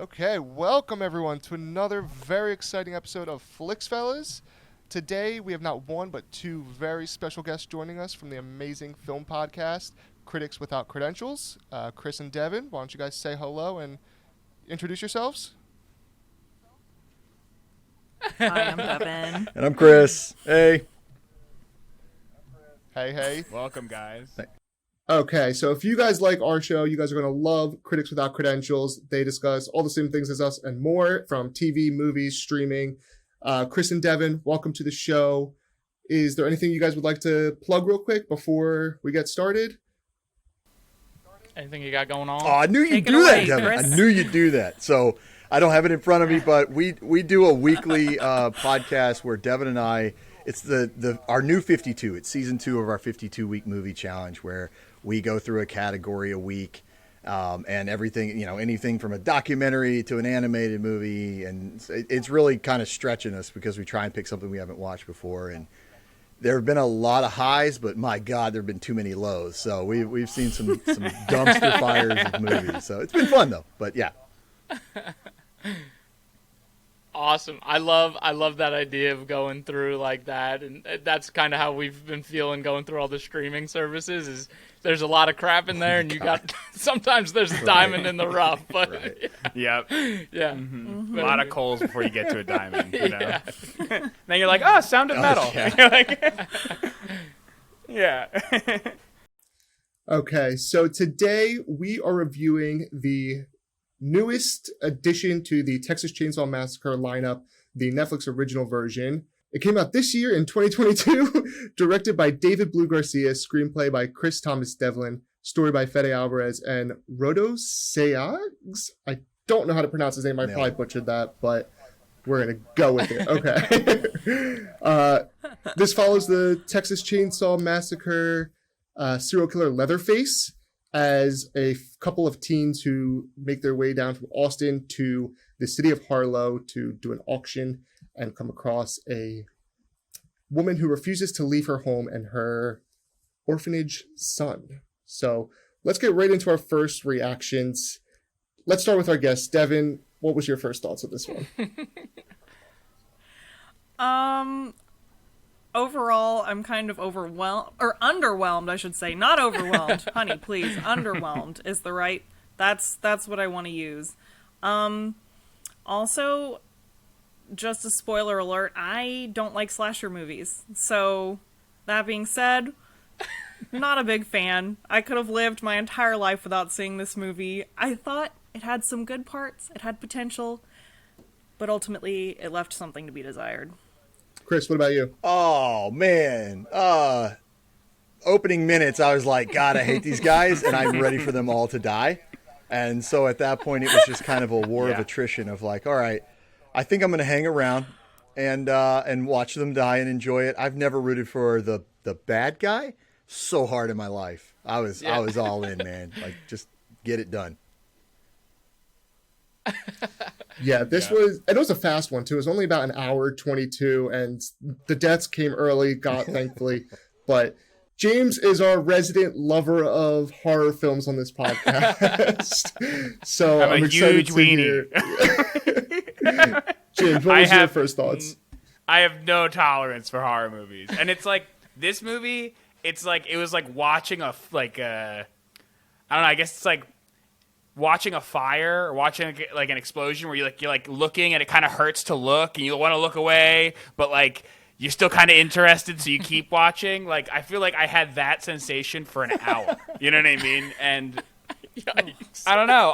Okay, welcome everyone to another very exciting episode of Flicks Fellas. Today we have not one but two very special guests joining us from the amazing film podcast, Critics Without Credentials. Chris and Devin, why don't you guys say hello and introduce yourselves? Hi, I'm Devin. And I'm Chris. Hey. Hey. Welcome, guys. Okay, so if you guys like our show, you guys are going to love Critics Without Credentials. They discuss all the same things as us and more from TV, movies, streaming. Chris and Devin, welcome to the show. Is there anything you guys would like to plug real quick before we get started? Anything you got going on? Oh, I knew you'd Take it do away, that, Devin. Chris. I knew you'd do that. So I don't have it in front of me, but we do a weekly podcast where Devin and I, it's our new 52. It's season 2 of our 52-week movie challenge where we go through a category a week, and everything, anything from a documentary to an animated movie. And it's really kind of stretching us because we try and pick something we haven't watched before. And there have been a lot of highs, but my God, there have been too many lows. So we've seen some dumpster fires of movies. So it's been fun though. But yeah. Awesome. I love that idea of going through like that, and that's kind of how we've been feeling going through all the streaming services. Is there's a lot of crap in there, and you got sometimes there's a diamond in the rough, but Right. Yep. yeah. A lot of coals before you get to a diamond. Yeah. Then you're like, oh, Sound of Metal. yeah. You're like, yeah. Okay, so today we are reviewing the newest addition to the Texas Chainsaw Massacre lineup, the Netflix original version. It came out this year in 2022, directed by David Blue Garcia, screenplay by Chris Thomas Devlin, story by Fede Alvarez and Rodo Seags. I don't know how to pronounce his name. I probably butchered that, but we're going to go with it. Okay. This follows the Texas Chainsaw Massacre serial killer Leatherface as a couple of teens who make their way down from Austin to the city of Harlow to do an auction and come across a woman who refuses to leave her home and her orphanage son. So let's get right into our first reactions. Let's start with our guest. Devin, what was your first thoughts of this one? Overall, I'm kind of underwhelmed, I should say. Not overwhelmed. Honey, please. Underwhelmed is the right. That's what I want to use. Also, just a spoiler alert, I don't like slasher movies. So, that being said, not a big fan. I could have lived my entire life without seeing this movie. I thought it had some good parts, it had potential, but ultimately it left something to be desired. Chris, what about you? Oh man. Opening minutes, I was like, God, I hate these guys, and I'm ready for them all to die. And so at that point, it was just kind of a war of attrition of like, all right, I think I'm going to hang around and watch them die and enjoy it. I've never rooted for the bad guy so hard in my life. I was all in, man. Like, just get it done. Yeah, this was, and it was a fast one too. It was only about an hour 22, and the deaths came early, thankfully. But James is our resident lover of horror films on this podcast, so I'm a excited huge to weenie. hear. James, what was your first thoughts? I have no tolerance for horror movies. And it's like, this movie, it's like, it was like watching I don't know, I guess it's like watching a fire or watching like an explosion where you're like looking and it kind of hurts to look and you want to look away, but like you're still kind of interested, so you keep watching. Like, I feel like I had that sensation for an hour. You know what I mean? And I don't know.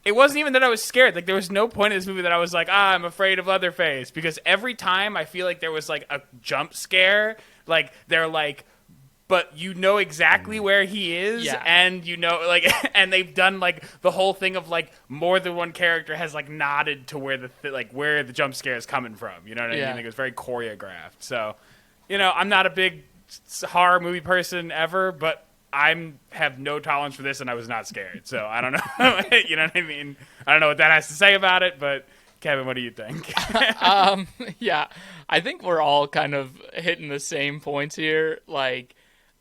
It wasn't even that I was scared. Like, there was no point in this movie that I was like, I'm afraid of Leatherface, because every time I feel like there was like a jump scare, like they're like, but you know exactly where he is, and you know, like, and they've done like the whole thing of like more than one character has like nodded to where where the jump scare is coming from. You know what I mean? Like, it was very choreographed. So, I'm not a big horror movie person ever, but I have no tolerance for this, and I was not scared. So I don't know. You know what I mean? I don't know what that has to say about it, but Kevin, what do you think? Yeah, I think we're all kind of hitting the same points here. Like,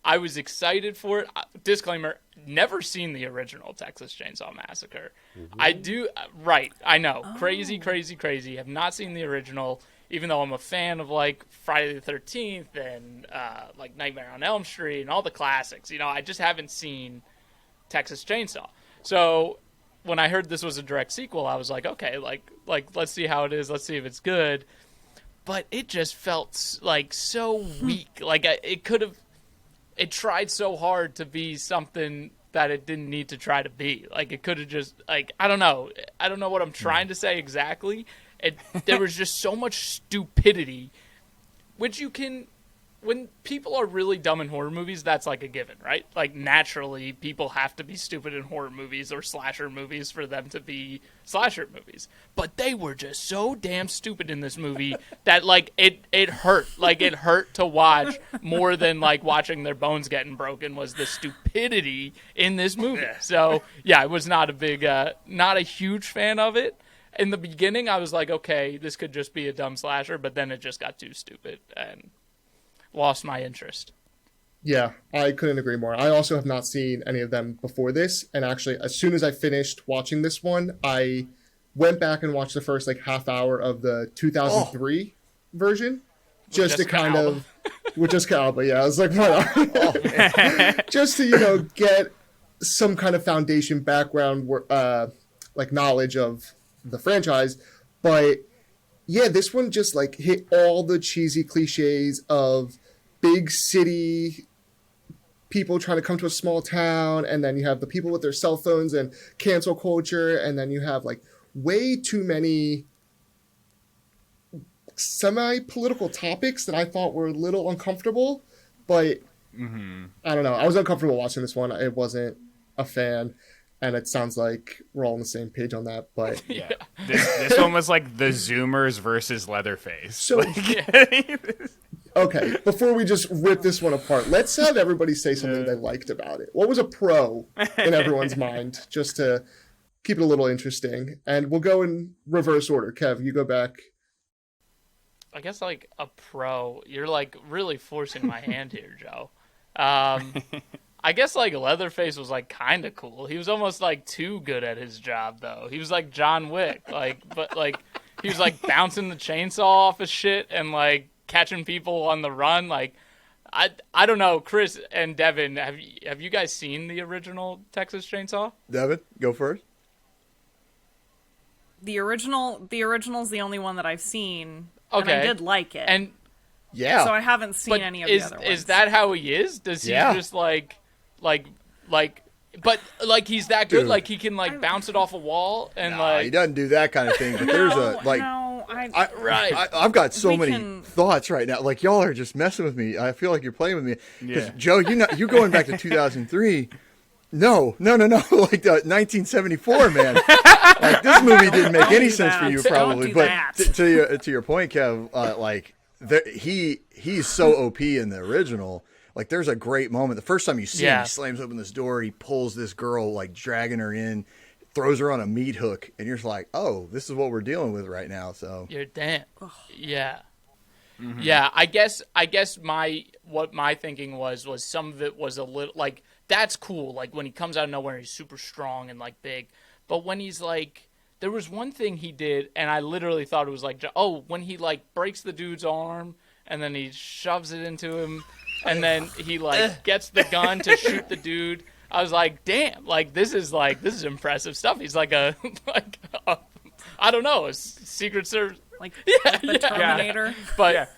I was excited for it. Disclaimer, never seen the original Texas Chainsaw Massacre. I do, right, I know. Crazy. Have not seen the original, even though I'm a fan of, like, Friday the 13th and, like, Nightmare on Elm Street and all the classics. You know, I just haven't seen Texas Chainsaw. So when I heard this was a direct sequel, I was like, okay, like let's see how it is. Let's see if it's good. But it just felt like so weak. Like it tried so hard to be something that it didn't need to try to be. Like it could have just, like, I don't know what I'm trying to say exactly. There was just so much stupidity, which you can, when people are really dumb in horror movies, that's like a given, right? Like naturally people have to be stupid in horror movies or slasher movies for them to be slasher movies. But they were just so damn stupid in this movie that like it hurt. Like it hurt to watch more than like watching their bones getting broken was the stupidity in this movie. So yeah, I was not a huge fan of it. In the beginning I was like, okay, this could just be a dumb slasher, but then it just got too stupid and lost my interest. Yeah, I couldn't agree more. I also have not seen any of them before this, and actually, as soon as I finished watching this one, I went back and watched the first like half hour of the 2003 version, just to kind of, with Jessica Alba. Yeah, I was like, what? Just to get some kind of foundation background, like knowledge of the franchise, but. Yeah, this one just like hit all the cheesy cliches of big city people trying to come to a small town, and then you have the people with their cell phones and cancel culture, and then you have like way too many semi-political topics that I thought were a little uncomfortable, but I don't know. I was uncomfortable watching this one. I wasn't a fan. And it sounds like we're all on the same page on that, but yeah, this one was like the Zoomers versus Leatherface. So, okay, before we just rip this one apart, let's have everybody say something they liked about it. What was a pro in everyone's mind, just to keep it a little interesting? And we'll go in reverse order. Kev, you go back. I guess like a pro. You're like really forcing my hand here, Joe. I guess like Leatherface was like kind of cool. He was almost like too good at his job though. He was like John Wick, but he was like bouncing the chainsaw off of shit and like catching people on the run. Like I don't know, Chris and Devin, have you guys seen the original Texas Chainsaw? Devin, go first. The original's the only one that I've seen. Okay. And I did like it. And yeah. So I haven't seen any of the other ones. Is that how he is? Does he just like but like he's that good? Dude. Like he can like bounce it off a wall and he doesn't do that kind of thing. But there's I've got so many thoughts right now. Like y'all are just messing with me. I feel like you're playing with me. Because Joe, you going back to 2003. No. Like 1974, man. Like this movie didn't make any sense for you, probably. But to your point, Kev, like he's so OP in the original. Like there's a great moment. The first time you see him, he slams open this door. He pulls this girl, like dragging her in, throws her on a meat hook, and you're just like, oh, this is what we're dealing with right now. So you're damn. Yeah. Mm-hmm. Yeah, I guess what my thinking was some of it was a little like that's cool. Like when he comes out of nowhere, he's super strong and like big. But when he's like, there was one thing he did, and I literally thought it was like, when he like breaks the dude's arm and then he shoves it into him, and then he like gets the gun to shoot the dude. I was like, damn, like this is impressive stuff. He's like I don't know, a Secret Service. Like the Terminator. Yeah. But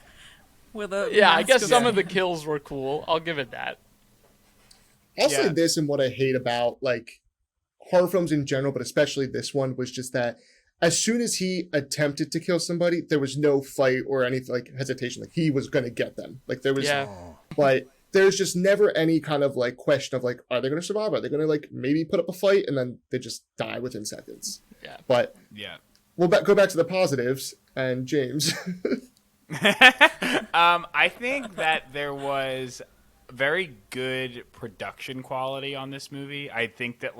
with a I guess some of the kills were cool. I'll give it that. I'll say this, and what I hate about like horror films in general, but especially this one, was just that as soon as he attempted to kill somebody, there was no fight or anything like hesitation. Like he was going to get them. Like there was, but there's just never any kind of like question of like, are they going to survive? Are they going to like maybe put up a fight? And then they just die within seconds. Yeah. But we'll go back to the positives, and James. I think that there was very good production quality on this movie. I think that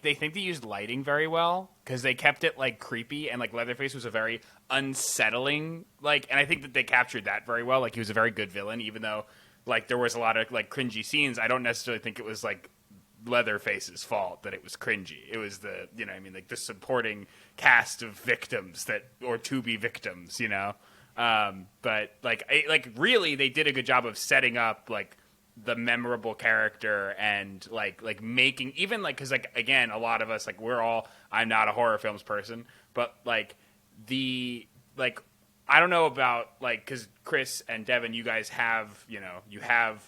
they think they used lighting very well because they kept it like creepy, and like Leatherface was a very unsettling and I think that they captured that very well. Like he was a very good villain, even though like there was a lot of like cringy scenes, I don't necessarily think it was like Leatherface's fault that it was cringy. It was the, you know what I mean, like the supporting cast of victims that, or to be victims, you know. But like really they did a good job of setting up like the memorable character and like making, even like, because like again, a lot of us, like I'm not a horror films person, but like I don't know about like, because Chris and Devin, you guys have, you know, you have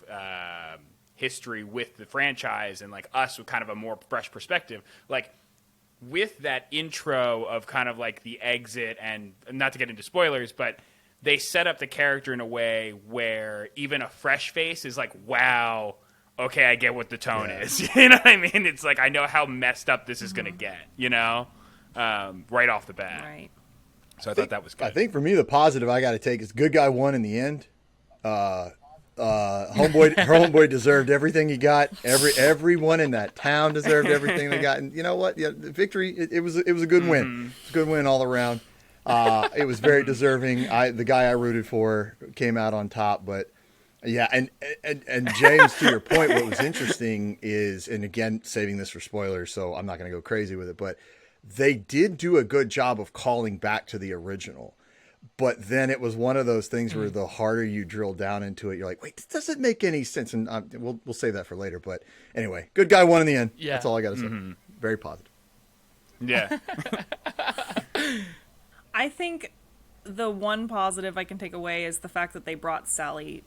history with the franchise, and like us with kind of a more fresh perspective, like with that intro of kind of like the exit, and not to get into spoilers, but they set up the character in a way where even a fresh face is like, wow, okay, I get what the tone is. You know what I mean? It's like, I know how messed up this is going to get, you know, right off the bat. Right. So I thought that was good. I think for me, the positive I got to take is good guy won in the end. Homeboy deserved everything he got. Everyone in that town deserved everything they got. And you know what? Yeah, the victory. It was a good win. It's a good win all around. It was very deserving. The guy I rooted for came out on top. But yeah, and James, to your point, what was interesting is, and again, saving this for spoilers, so I'm not going to go crazy with it, but they did do a good job of calling back to the original. But then it was one of those things where the harder you drill down into it, you're like, wait, this doesn't make any sense. And we'll save that for later. But anyway, good guy won in the end. Yeah. That's all I got to say. Very positive. Yeah. I think the one positive I can take away is the fact that they brought Sally.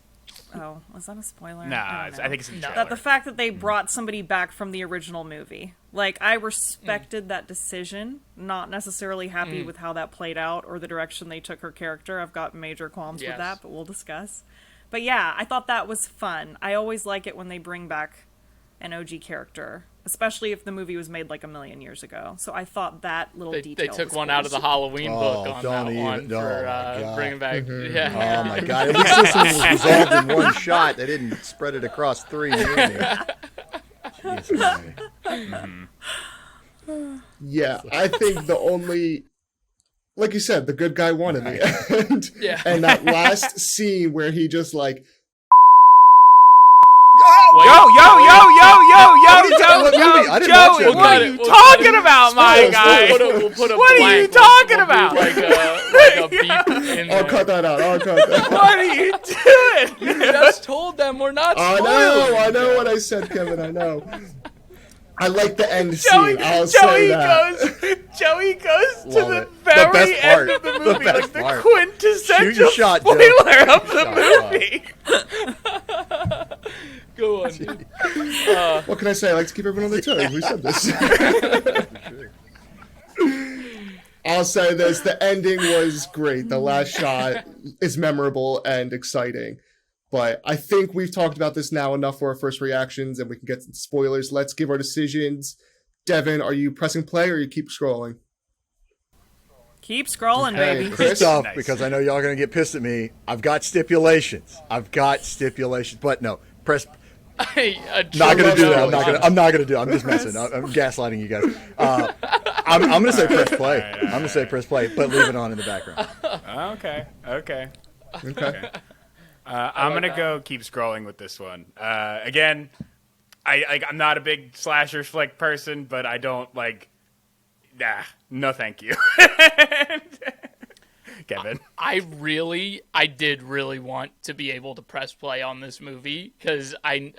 Oh, was that a spoiler? Nah, I I think it's in the trailer. that the fact that they brought somebody back from the original movie. Like, I respected that decision. Not necessarily happy with how that played out or the direction they took her character. I've got major qualms with that, but we'll discuss. But yeah, I thought that was fun. I always like it when they bring back an OG character, especially if the movie was made like a million years ago. So I thought that little detail They took was one cool. out of the Halloween book on don't that even. one Oh, for my God. bringing back. Oh my God! At least this one was resolved in one shot. They didn't spread it across 3 movies. Jeez, Yeah, I think the only, like you said, the good guy won in the end. Yeah. And that last scene where he just like, Joey, what are you talking about, my guy? We'll put a What are you blank. talking We'll do about? like a beep in I'll there. cut that out. I'll cut that out. What are you doing? You just told them we're not I spoiling. know what I said, Kevin. I know. I like the end Joey, scene. I'll say that. Joey goes to Love the it. The very best end part. of the The movie, best like the part. quintessential Shoot your shot, Joe. spoiler of the Shot. movie. Go on, dude. What can I say? I like to keep everyone on their toes. We said this. I'll say this. The ending was great. The last shot is memorable and exciting. But I think we've talked about this now enough for our first reactions, and we can get some spoilers. Let's give our decisions. Devin, are you pressing play or you keep scrolling? Keep scrolling, Hey, baby. Chris? Stuff, Nice. because I know y'all are going to get pissed at me. I've got stipulations. But no, press. Not going to do that. I'm not going to do it. I'm just messing. I'm gaslighting you guys. I'm going to say press play. I'm going to say press play, but leave it on in the background. Okay. Okay. I'm gonna go keep scrolling with this one. Again, I'm not a big slasher flick person, but I don't like. Nah, no, thank you, Kevin. I did really want to be able to press play on this movie because I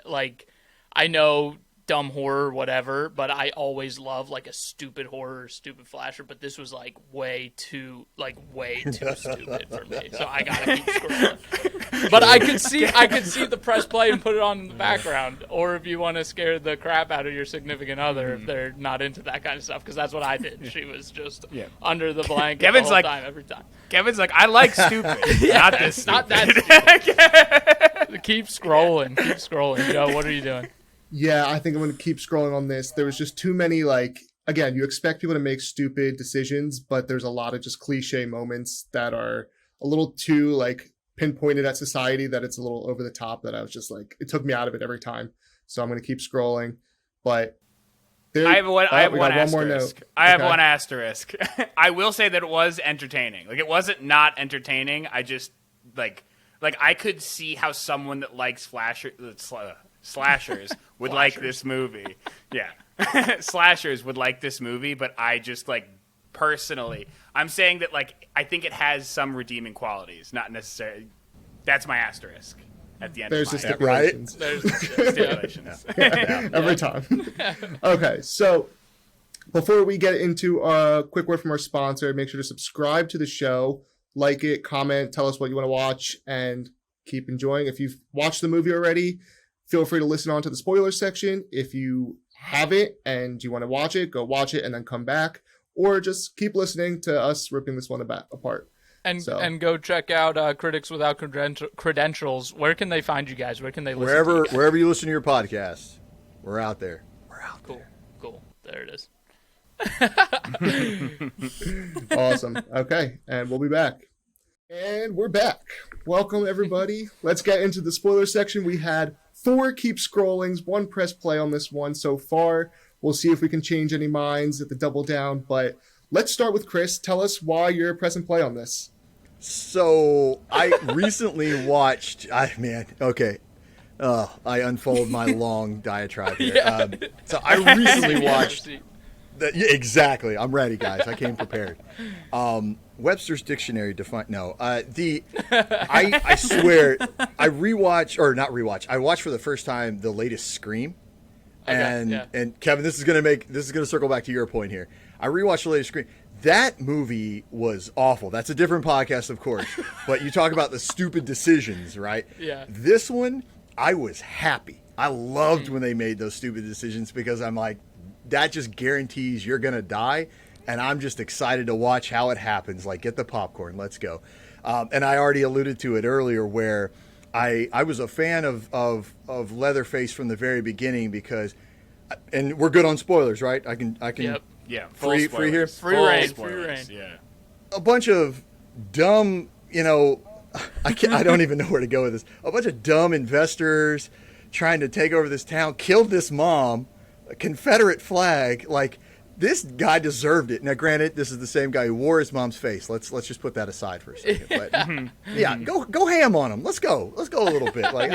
know dumb horror, whatever, but I always love like a stupid horror, stupid flasher. But this was like way too stupid for me. So I gotta keep scrolling. But I could see the press play and put it on in the background, or if you want to scare the crap out of your significant other if they're not into that kind of stuff, because that's what I did. She was just under the blanket Kevin's the whole like- time, every time. Kevin's like, I like stupid, not this. Not Stupid. that stupid. Keep scrolling. Joe, what are you doing? Yeah, I think I'm going to keep scrolling on this. There was just too many, like, again, you expect people to make stupid decisions, but there's a lot of just cliche moments that are a little too, like, pinpointed at society that it's a little over the top that I was just like, it took me out of it every time. So I'm going to keep scrolling. But there, I have one we got asterisk. more note. I have Okay. one asterisk. I will say that it was entertaining. Like, it wasn't not entertaining. I just, like, Like, I could see how someone that likes slashers would like this movie. Yeah. Slashers would like this movie, but I just, like, personally, I'm saying that, like, I think it has some redeeming qualities, not necessarily. That's my asterisk at the end There's of the my stipulations. There's the stipulations. Every time. Okay, so before we get into a quick word from our sponsor, make sure to subscribe to the show, like it, comment, tell us what you want to watch, and keep enjoying. If you've watched the movie already, feel free to listen on to the spoiler section. If you haven't and you want to watch it, go watch it and then come back, or just keep listening to us ripping this one apart. And go check out Critics Without Credentials. Where can they find you guys? Where can they listen to you guys? Wherever you listen to your podcasts, we're out there. Cool. There it is. Awesome. Okay, and we'll be back. And we're back. Welcome, everybody. Let's get into the spoiler section. We had 4 keep scrollings, 1 press play on this one so far. We'll see if we can change any minds at the double down, but let's start with Chris. Tell us why you're press and play on this. So I recently watched. I unfold my long diatribe here. Yeah. So I recently watched. Exactly. I'm ready, guys. I came prepared. Webster's Dictionary define. No. I swear. I I watched for the first time the latest Scream. And Kevin, this is gonna circle back to your point here. I rewatched the latest Scream. That movie was awful. That's a different podcast, of course. But you talk about the stupid decisions, right? Yeah. This one, I was happy. I loved when they made those stupid decisions because I'm like, that just guarantees you're going to die. And I'm just excited to watch how it happens. Like, get the popcorn. Let's go. And I already alluded to it earlier where I was a fan of Leatherface from the very beginning because, and we're good on spoilers, right? I can. Yep. Yeah, free here, free reign. Yeah, a bunch of dumb, I don't even know where to go with this. A bunch of dumb investors trying to take over this town, killed this mom, a Confederate flag. Like, this guy deserved it. Now, granted, this is the same guy who wore his mom's face. Let's just put that aside for a second. But yeah, go ham on him. Let's go a little bit. Like,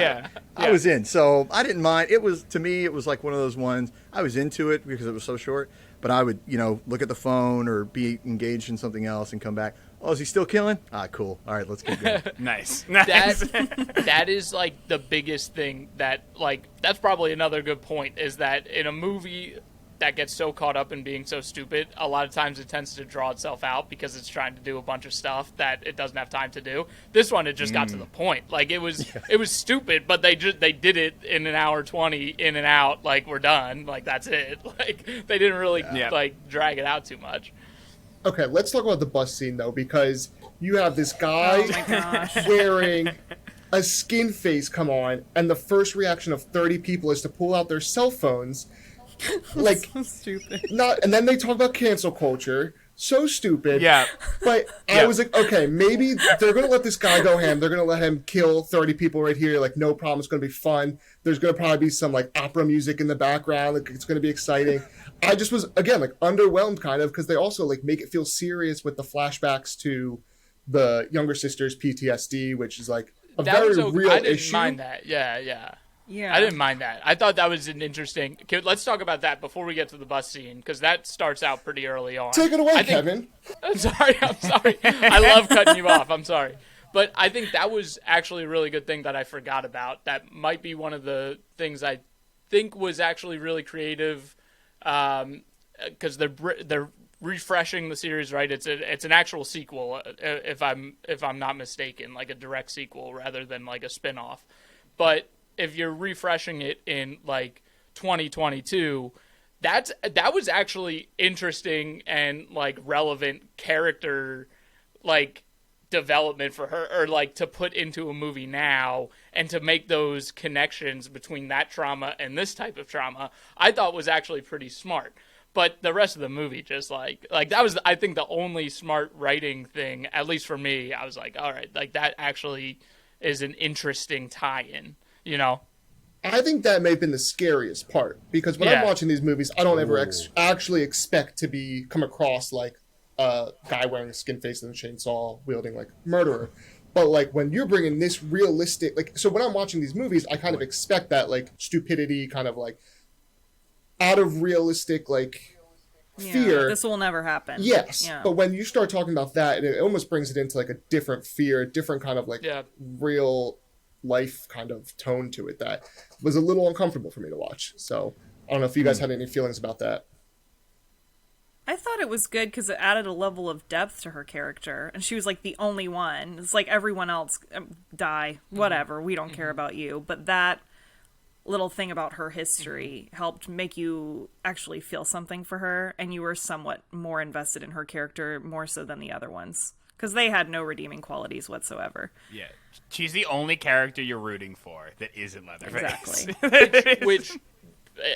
I was in, so I didn't mind. It was, to me, it was like one of those ones. I was into it because it was so short. But I would, look at the phone or be engaged in something else and come back. Oh, is he still killing? Ah, cool. All right, let's keep going. Nice. That is like the biggest thing that, like, that's probably another good point, is that in a movie that gets so caught up in being so stupid, a lot of times it tends to draw itself out because it's trying to do a bunch of stuff that it doesn't have time to do. This one, it just got to the point. Like, it was stupid, but they did it in an hour 20, in and out. Like, we're done. Like, that's it. Like, they didn't really like drag it out too much. Okay, let's talk about the bus scene though, because you have this guy wearing a skin face come on, and the first reaction of 30 people is to pull out their cell phones. Like, so stupid. And then they talk about cancel culture. So stupid. Yeah. But I was like, okay, maybe they're going to let this guy go ham. They're going to let him kill 30 people right here. Like, no problem. It's going to be fun. There's going to probably be some, like, opera music in the background. Like, it's going to be exciting. I just was, again, like, underwhelmed kind of, because they also, like, make it feel serious with the flashbacks to the younger sister's PTSD, which is, like, a very real issue. I didn't mind that. Yeah. I didn't mind that. I thought that was an interesting... Let's talk about that before we get to the bus scene, because that starts out pretty early on. Take it away, Kevin. I'm sorry. I love cutting you off. I'm sorry. But I think that was actually a really good thing that I forgot about. That might be one of the things I think was actually really creative, because they're refreshing the series, right? It's an actual sequel, if I'm not mistaken, like a direct sequel rather than like a spin-off. But if you're refreshing it in like 2022, that was actually interesting and like relevant character like development for her, or like to put into a movie now and to make those connections between that trauma and this type of trauma, I thought was actually pretty smart. But the rest of the movie just like that was, I think, the only smart writing thing, at least for me. I was like, all right, like that actually is an interesting tie-in. I think that may have been the scariest part, because when I'm watching these movies, I don't ever actually expect to come across like a guy wearing a skin face and a chainsaw wielding like murderer. But like when you're bringing this realistic, like, so when I'm watching these movies, I kind of expect that like stupidity, kind of like out of realistic, like fear. This will never happen. Yes. Yeah. But when you start talking about that, it almost brings it into like a different fear, a different kind of like real life kind of tone to it that was a little uncomfortable for me to watch. So I don't know if you guys had any feelings about that. I thought it was good because it added a level of depth to her character, and she was like the only one. It's like everyone else die, whatever. We don't care about you. But that little thing about her history helped make you actually feel something for her, and you were somewhat more invested in her character, more so than the other ones, because they had no redeeming qualities whatsoever. Yeah, she's the only character you're rooting for that isn't Leatherface. Exactly. Which,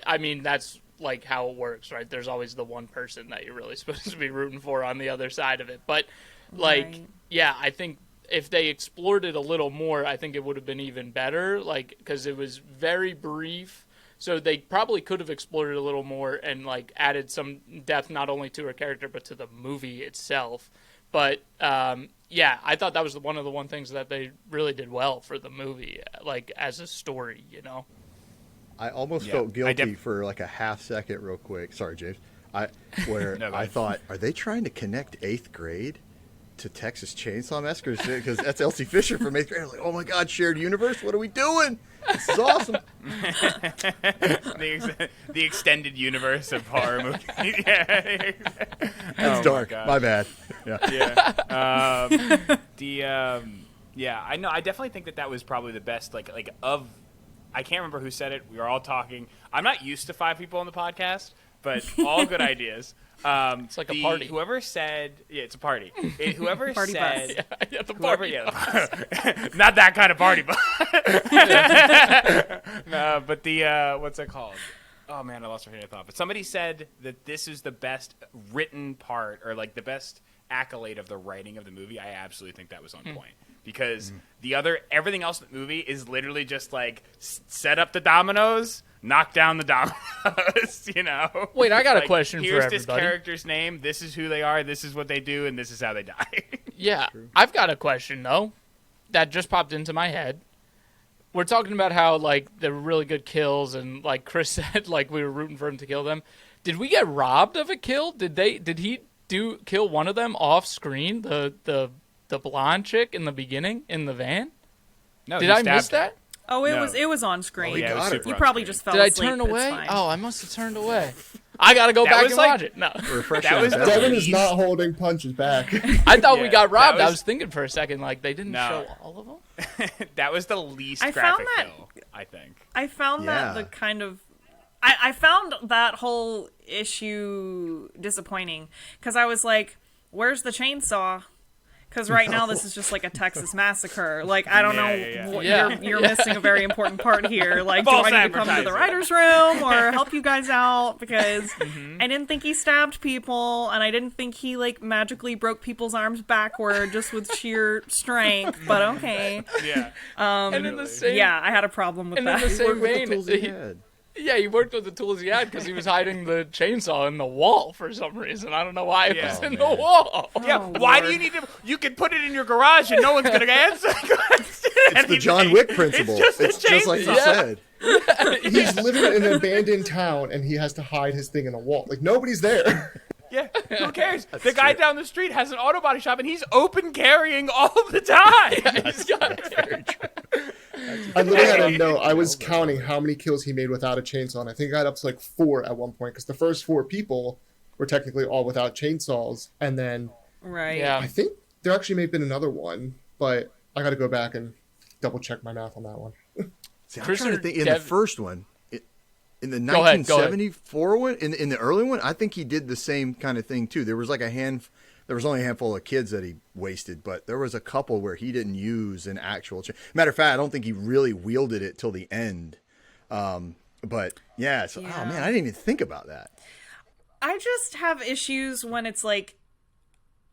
I mean, that's like how it works, right? There's always the one person that you're really supposed to be rooting for on the other side of it. But, like, Right. yeah, I think if they explored it a little more, I think it would have been even better, like, because it was very brief. So they probably could have explored it a little more and, like, added some depth not only to her character but to the movie itself. But, yeah, I thought that was one of the things that they really did well for the movie, like, as a story, you know? I almost felt guilty for like a half second, real quick. Sorry, James. I thought, are they trying to connect 8th grade to Texas Chainsaw Massacre? Because that's Elsie Fisher from 8th grade. I was like, oh my God, shared universe. What are we doing? This is awesome. the extended universe of horror movies. Yeah. That's dark. My bad. Yeah. Yeah. I know. I definitely think that was probably the best. I can't remember who said it. We were all talking. I'm not used to 5 people on the podcast, but all good ideas. It's like a party. Whoever said, yeah, it's a party. Whoever Party said, Yeah, the party. not that kind of party, but no. But what's it called? Oh man, I lost my train of thought. But somebody said that this is the best written part, or like the best accolade of the writing of the movie. I absolutely think that was on point. Because everything else in the movie is literally just like set up the dominoes, knock down the dominoes, you know? Wait, I got a question for Here's everybody. this character's name, this is who they are, this is what they do, and this is how they die. Yeah, I've got a question, though, that just popped into my head. We're talking about how, like, there were really good kills, and like Chris said, like, we were rooting for him to kill them. Did we get robbed of a kill? Did he kill one of them off screen? The blonde chick in the beginning in the van? No, Did I miss that? Oh, it No. was on screen. Oh, yeah, it was super You on probably screen. just fell Did I asleep. turn It's away? fine. Oh, I must have turned away. I gotta go That back was and like- watch it. No, Refresh That was the Devin least- is not holding punches back. I thought we Yeah, got robbed. that I was- was thinking for a second, like they didn't No. show all of them. That was the least I found graphic that- kill, I think. I found that Yeah. the kind of I found that whole issue disappointing because I was like, where's the chainsaw? Because right now this is just like a Texas massacre. Like, I don't know. What, Yeah. You're missing a very important part here. Like, do False I need to come to the advertising. writer's room or help you guys out? Because I didn't think he stabbed people, and I didn't think he, like, magically broke people's arms backward just with sheer strength. But okay. Yeah. And in the same, Yeah, I had a problem with and in that. the same Worked with the vein, tools he had. yeah, he worked with the tools he had because he was hiding the chainsaw in the wall for some reason. I don't know why it Yeah. was in Oh, the wall. Yeah, Oh, why Lord. do you need to? You can put it in your garage and no one's going to answer. It's the John Wick principle. It's just a like you chainsaw. said. He's living in an abandoned town and he has to hide his thing in a wall. Like, nobody's there. Yeah, who cares? The guy down the street has an auto body shop and he's open carrying all the time. He's got I literally had a note. I was counting how many kills he made without a chainsaw, and I think I got up to like 4 at one point because the first 4 people were technically all without chainsaws, and then Right. Yeah. I think there actually may have been another one, but I got to go back and double check my math on that one. See, I'm Chris trying to or think. In the Dev- first one, in the Go ahead, go ahead. 1974 one, in the early one, I think he did the same kind of thing too. There was like there was only a handful of kids that he wasted, but there was a couple where he didn't use an actual. Matter of fact, I don't think he really wielded it till the end. But yeah, so Yeah. oh man, I didn't even think about that. I just have issues when it's like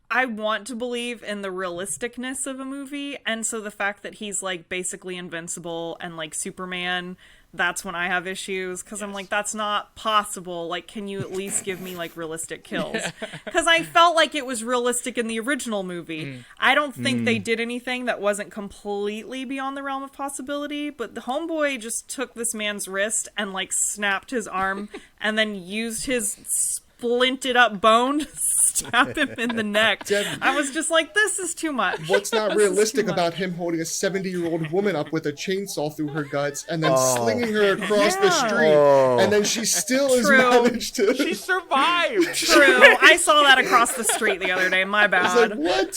I want to believe in the realisticness of a movie, and so the fact that he's like basically invincible and like Superman, that's when I have issues, because I'm like, that's not possible. Like, can you at least give me like realistic kills? Because I felt like it was realistic in the original movie. I don't think they did anything that wasn't completely beyond the realm of possibility, but the homeboy just took this man's wrist and like snapped his arm and then used his splinted up bone to stab him in the neck. I was just like, this is too much. What's not realistic about him holding a 70-year-old woman up with a chainsaw through her guts and then slinging her across the street, and then she still has managed to... She survived! True. I saw that across the street the other day. My bad. It's like, what?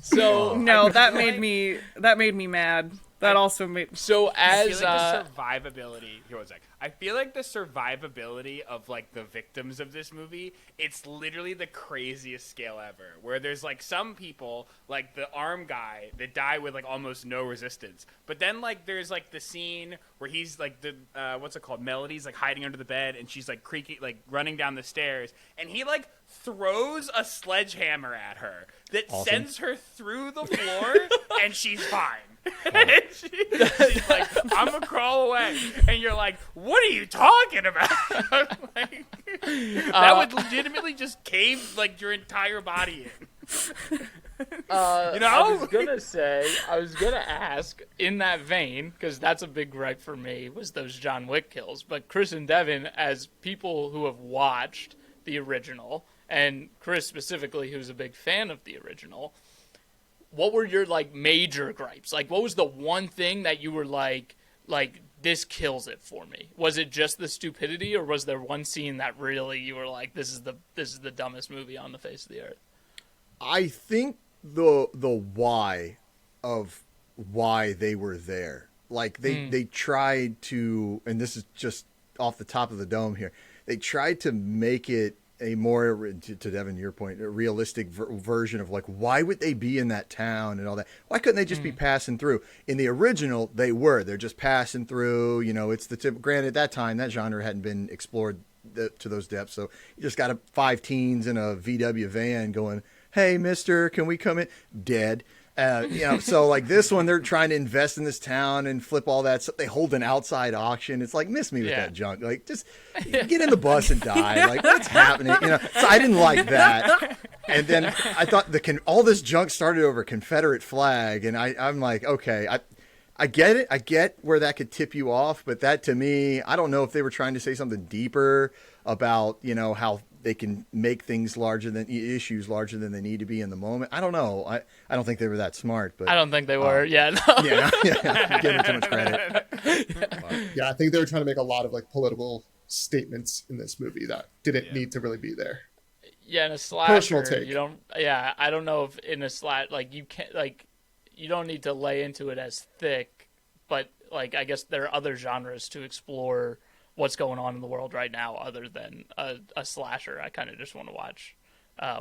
So No, that made me mad. That also made... So I as feel like the survivability. Here, one sec. I feel like the survivability of like the victims of this movie, it's literally the craziest scale ever. Where there's like some people, like the arm guy, that die with like almost no resistance. But then like there's like the scene where he's like the what's it called? Melody's like hiding under the bed, and she's like creaking, like running down the stairs, and he like throws a sledgehammer at her that sends her through the floor, and she's fine. She's like, I'm gonna crawl away, and you're like, what are you talking about? Like, that would legitimately just cave like your entire body in. You know? I was gonna ask in that vein, because that's a big gripe for me, was those John Wick kills. But Chris and Devin, as people who have watched the original, and Chris specifically, who's a big fan of the original, what were your like major gripes? Like, what was the one thing that you were like this kills it for me? Was it just the stupidity, or was there one scene that really you were like, this is the dumbest movie on the face of the earth? I think the why of why they were there. Like they tried to, and this is just off the top of the dome here, they tried to make it a more, to Devin, your point, a realistic version of like, why would they be in that town and all that? Why couldn't they just be passing through? In the original, they're just passing through. You know, it's the tip. Granted, at that time, that genre hadn't been explored to those depths. So you just got 5 teens in a VW van going, hey, mister, can we come in? Dead. You know, so like this one, they're trying to invest in this town and flip all that stuff. They hold an outside auction. It's like, miss me with that junk. Like, just get in the bus and die. Like, what's happening? You know, so I didn't like that. And then I thought all this junk started over a Confederate flag, and I'm like, okay, I get it. I get where that could tip you off, but that to me, I don't know if they were trying to say something deeper about, you know, how they can make things issues larger than they need to be in the moment. I don't know. I don't think they were that smart, but I don't think they were. Yeah, no. yeah, I'm giving them too much credit. Yeah, I think they were trying to make a lot of like political statements in this movie that didn't need to really be there. Yeah, in a slasher, Personal take. you don't. Yeah, I don't know if in a like you can't like you don't need to lay into it as thick, but like I guess there are other genres to explore what's going on in the world right now other than a slasher. I kind of just want to watch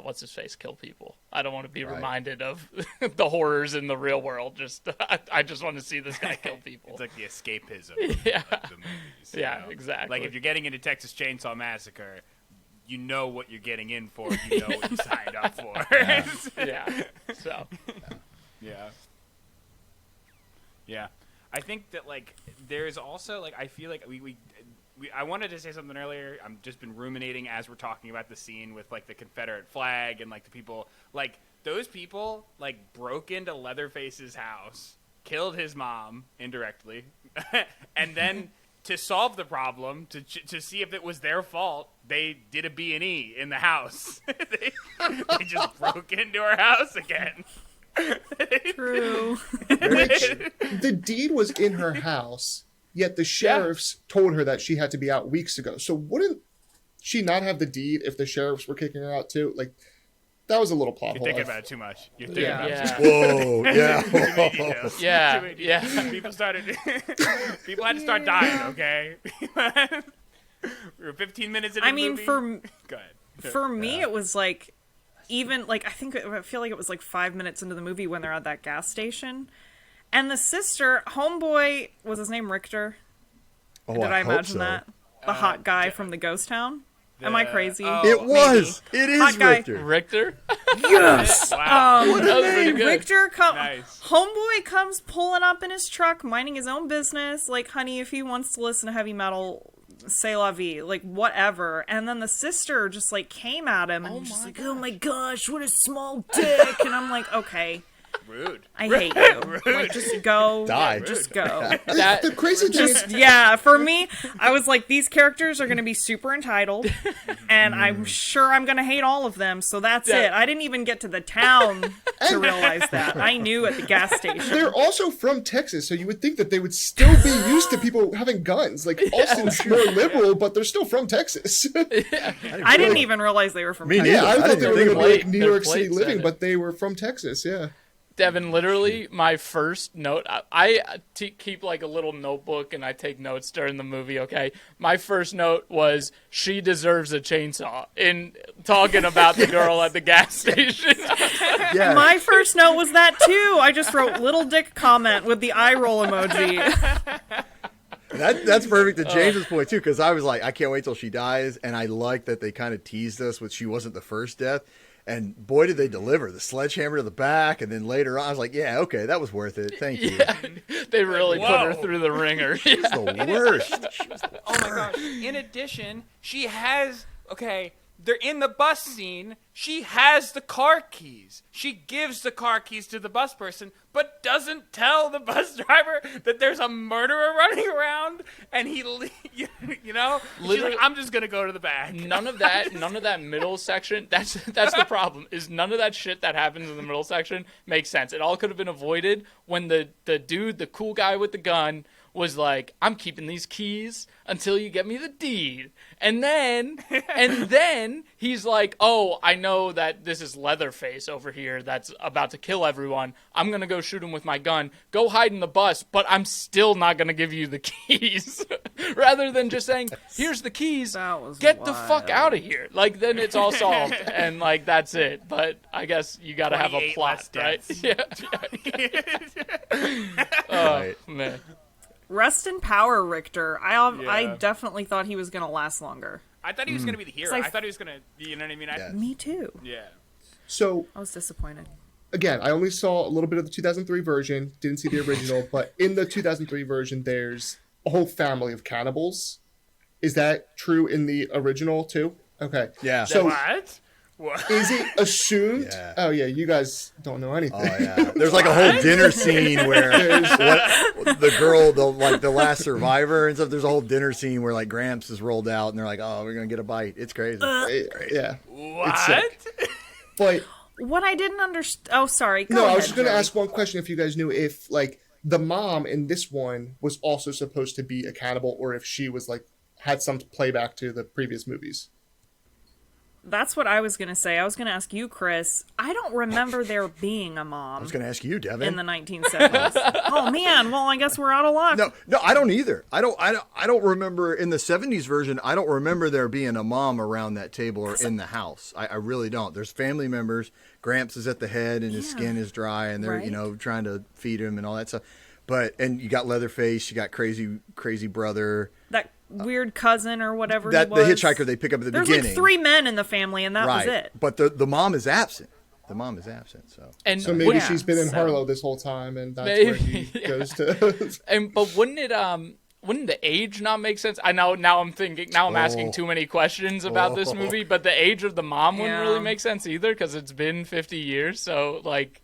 what's his face kill people. I don't want to be reminded of the horrors in the real world. I just want to see this guy kill people. It's like the escapism Yeah. of the movies. Yeah, know? exactly. Like if you're getting into Texas Chainsaw Massacre, you know what you're getting in for. You know what you signed up for. Yeah. So. Yeah. I think that like there's also like I feel like I wanted to say something earlier. I've just been ruminating as we're talking about the scene with like the Confederate flag and like the people, like those people like broke into Leatherface's house, killed his mom indirectly, and then to solve the problem, to see if it was their fault, they did a B&E in the house. they just broke into her house again. True. Which the deed was in her house, yet the sheriffs told her that she had to be out weeks ago. So wouldn't she not have the deed if the sheriffs were kicking her out too? Like, that was a little plot hole. You're thinking about it too much. You're thinking about it too much. Whoa, yeah. Too many details. Yeah, Too many details. People had to start dying, okay? We were 15 minutes into the movie. Go ahead. For me, it was like, even like I feel like it was like 5 minutes into the movie when they're at that gas station, and the sister, homeboy, was his name Richter? Oh, Did I hope imagine so. that? The hot guy from the ghost town. Am I crazy? Oh, It was. It is Hot guy. Richter. Richter? Yes. Wow. That was pretty good. Richter Nice. homeboy comes pulling up in his truck, minding his own business. Like, honey, if he wants to listen to heavy metal, say la vie, like whatever. And then the sister just like came at him and just like, oh my gosh, what a small dick. And I'm like, okay, Rude. I hate you. Like, just go. Die. Just go. The crazy thing is, Yeah, for me, I was like, these characters are going to be super entitled, and I'm sure I'm going to hate all of them, so that's it. I didn't even get to the town to realize that. I knew at the gas station. they're also from Texas, so you would think that they would still be used to people having guns. Like, Austin's more liberal, but they're still from Texas. I didn't even realize they were from Me Texas. neither. Yeah, I thought didn't they were think going to be about like New Their York City plate living, said it. but they were from Texas, yeah. Devin, literally, my first note, keep like a little notebook and I take notes during the movie, okay? My first note was, she deserves a chainsaw, in talking about the girl at the gas station. Yeah. My first note was that too. I just wrote little dick comment with the eye roll emoji. That's perfect to James's point too, because I was like, I can't wait till she dies, and I like that they kind of teased us with she wasn't the first death, and boy did they deliver the sledgehammer to the back, and then later on I was like, yeah, okay, that was worth it, thank you. Yeah, they really put her Whoa. through the ringer. It's the worst. Oh my gosh. In addition, she has, okay, they're in the bus scene. She has the car keys. She gives the car keys to the bus person, but doesn't tell the bus driver that there's a murderer running around, and you know, Literally- she's like, I'm just gonna go to the back. None of that middle section. That's the problem. Is none of that shit that happens in the middle section makes sense. It all could have been avoided when the dude, the cool guy with the gun, was like, I'm keeping these keys until you get me the deed. And then he's like, oh, I know that this is Leatherface over here that's about to kill everyone. I'm going to go shoot him with my gun. Go hide in the bus, but I'm still not going to give you the keys. Rather than just saying, here's the keys. That was Get the fuck wild. out of here. Like, then it's all solved. And, like, that's it. But I guess you got to have a 28 plot, less right? deaths. Yeah. Right. Man. Rest in power, Richter. I Yeah. definitely thought he was going to last longer. I thought he was gonna be the hero. 'Cause I thought he was gonna, you know what I mean? Yeah. Me too. Yeah. So, I was disappointed. again, I only saw a little bit of the 2003 version, didn't see the original, but in the 2003 version, there's a whole family of cannibals. Is that true in the original too? Okay. Yeah. So, What? What? is it assumed? Yeah. Oh, yeah, you guys don't know anything. Oh yeah, there's like a whole dinner scene where the girl, the last survivor and stuff. There's a whole dinner scene where like Gramps is rolled out and they're like, "Oh, we're gonna get a bite." It's crazy. Yeah. What? sick. But What I didn't understand. Oh, sorry. Go no, I ahead, was just going to Joey. ask one question if you guys knew if like the mom in this one was also supposed to be a cannibal or if she was like had some playback to the previous movies. That's what I was going to say. I was going to ask you, Chris. I don't remember there being a I mom was gonna ask you, Devin. in the 1970s. Oh, man. Well, I guess we're out of luck. No, I don't either. I don't remember in the 70s version. I don't remember there being a mom around that table or in the house. I really don't. There's family members. Gramps is at the head and his skin is dry and they're, Right. trying to feed him and all that stuff. And you got Leatherface, you got crazy brother. That weird cousin or whatever That he was. the hitchhiker they pick up at the There's beginning. like 3 men in the family, and that right. was it. But the mom is absent. The mom is absent, so. And So maybe Yeah, she's been in so- Harlow this whole time and that's where he Maybe, goes to. but wouldn't the age not make sense? I know now I'm asking too many questions about this movie, but the age of the mom wouldn't Yeah. really make sense either because it's been 50 years. So like,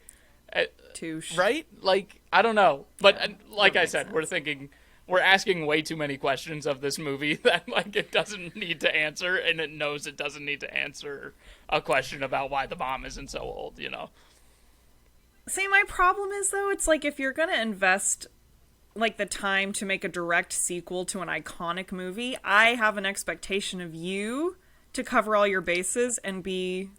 Touche. right? Like I don't know, but like I makes said, sense. we're asking way too many questions of this movie that like it doesn't need to answer, and it knows it doesn't need to answer a question about why the mom isn't so old. See, my problem is, though, it's like if you're going to invest like the time to make a direct sequel to an iconic movie, I have an expectation of you to cover all your bases and be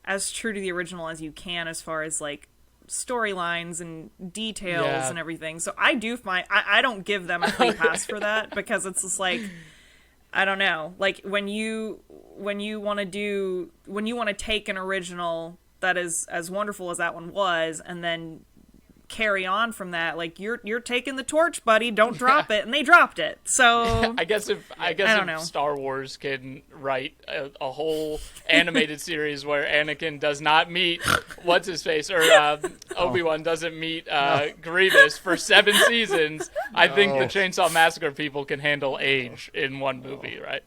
as true to the original as you can as far as like storylines and details Yeah. and everything. So I do find I don't give them a free pass for that because it's just like I don't know. Like when you want to take an original that is as wonderful as that one was and then carry on from that. Like, you're taking the torch, buddy. Don't drop it. And they dropped it. So I guess if don't know. Star Wars can write a whole animated series where Anakin does not meet what's his face, or Obi-Wan doesn't meet Grievous for 7 seasons, I think the Chainsaw Massacre people can handle age in one movie, right?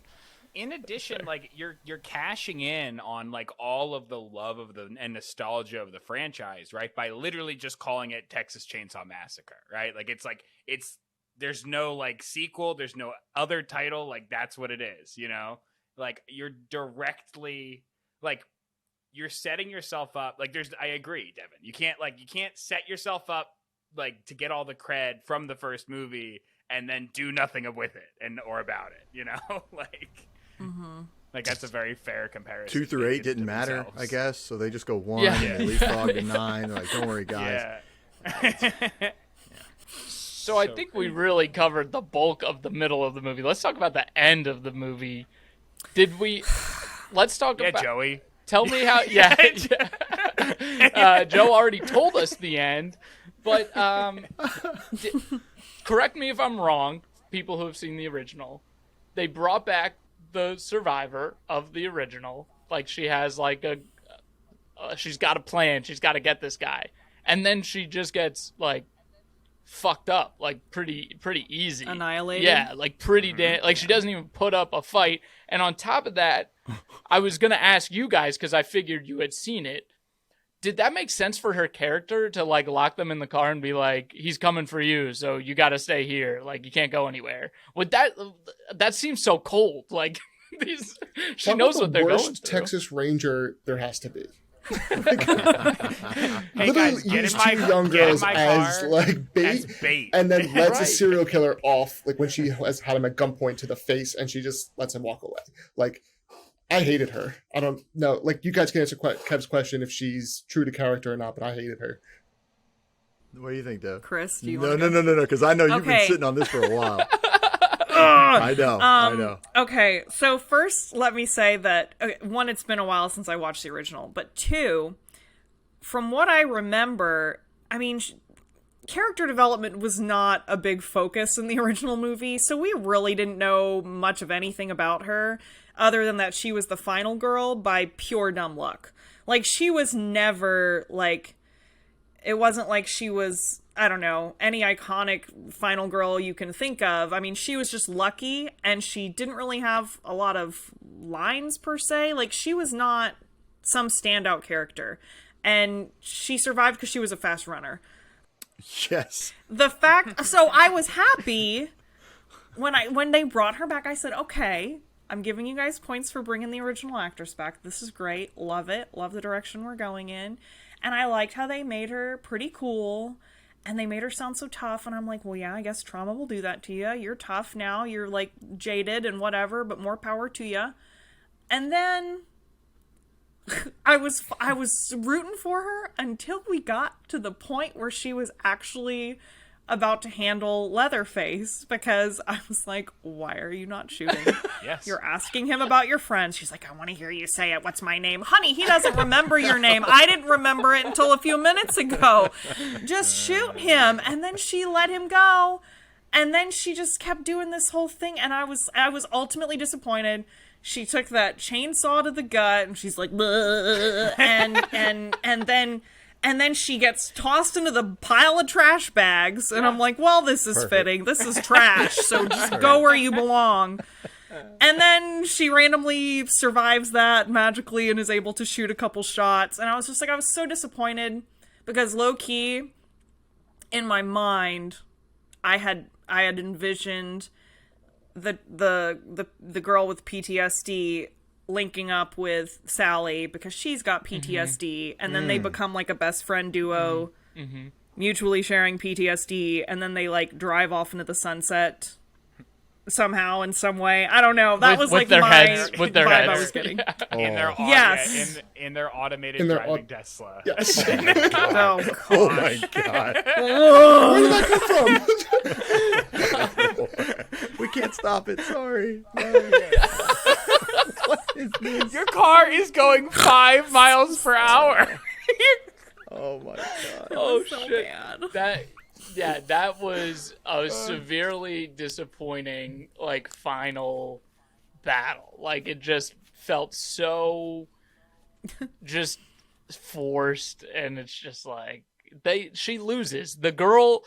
In addition, like you're cashing in on like all of the love of and nostalgia of the franchise, right? By literally just calling it Texas Chainsaw Massacre, right? Like it's there's no like sequel, there's no other title, like that's what it is, you know? Like you're directly like you're setting yourself up. Like I agree, Devin. You can't set yourself up like to get all the cred from the first movie and then do nothing with it or about it, you know? Like like that's a very fair comparison. 2 through 8 didn't matter, themselves. I guess. So they just go 1 Yeah. and leapfrog to 9. They're like, don't worry, guys. Yeah. So I think we really covered the bulk of the middle of the movie. Let's talk about the end of the movie. Let's talk about... Joey. Tell me how... Yeah. Joe already told us the end, but correct me if I'm wrong, people who have seen the original. They brought back the survivor of the original. Like, she has like she's got a plan. She's got to get this guy. And then she just gets like fucked up, like pretty easy. Annihilated? Yeah, like pretty damn, like she doesn't even put up a fight. And on top of that, I was going to ask you guys, because I figured you had seen it. Did that make sense for her character to like lock them in the car and be like, he's coming for you, so you got to stay here, like you can't go anywhere? Would that seems so cold? Like she knows what they're going through. Worst Texas Ranger there has to be. Hey Literally guys, get use in my 2 young get in girls my as car like bait, as bait. and then lets a Right. serial killer off, like when she has had him at gunpoint to the face, and she just lets him walk away. Like, I hated her. I don't know. Like, you guys can answer Kev's question if she's true to character or not, but I hated her. What do you think, Dev? Chris, do you No, want no, no, no, no, because I know you've been Okay. sitting on this for a while. I know. Okay, so first, let me say that, one, it's been a while since I watched the original, but 2, from what I remember, I mean, character development was not a big focus in the original movie, so we really didn't know much of anything about her, other than that she was the final girl by pure dumb luck. Like, she was never, like, it wasn't like she was, I don't know, any iconic final girl you can think of. I mean, she was just lucky, and she didn't really have a lot of lines, per se. Like, she was not some standout character. And she survived because she was a fast runner. Yes. The fact, so I was happy when they brought her back. I said, okay, I'm giving you guys points for bringing the original actress back. This is great. Love it. Love the direction we're going in. And I liked how they made her pretty cool, and they made her sound so tough. And I'm like, well, yeah, I guess trauma will do that to you. You're tough now. You're like jaded and whatever, but more power to you. And then I was rooting for her until we got to the point where she was actually about to handle Leatherface, because I was like, why are you not shooting? Yes. You're asking him about your friends. She's like, I want to hear you say it. What's my name? Honey, he doesn't remember your name. I didn't remember it until a few minutes ago. Just shoot him. And then she let him go. And then she just kept doing this whole thing. And I was ultimately disappointed. She took that chainsaw to the gut, and she's like, bleh, and then she gets tossed into the pile of trash bags, and I'm like, well, this is fitting. This is trash, so just go where you belong. And then she randomly survives that magically and is able to shoot a couple shots, and I was just like, I was so disappointed, because low-key, in my mind, I had envisioned the girl with PTSD linking up with Sally because she's got PTSD, and then they become like a best friend duo, mutually sharing PTSD, and then they like drive off into the sunset somehow in some way. I don't know. That was like their my heads, with their vibe heads. I was getting. In their Yes. in their automated In their driving Tesla. Yes. Oh, Oh my god. Where did that come from? We can't stop it. Sorry. No. What is this? Your car is going 5 miles per hour. Oh Oh my god. Oh so shit. bad. That was a severely disappointing like final battle. Like it just felt so just forced, and it's just like she loses. The girl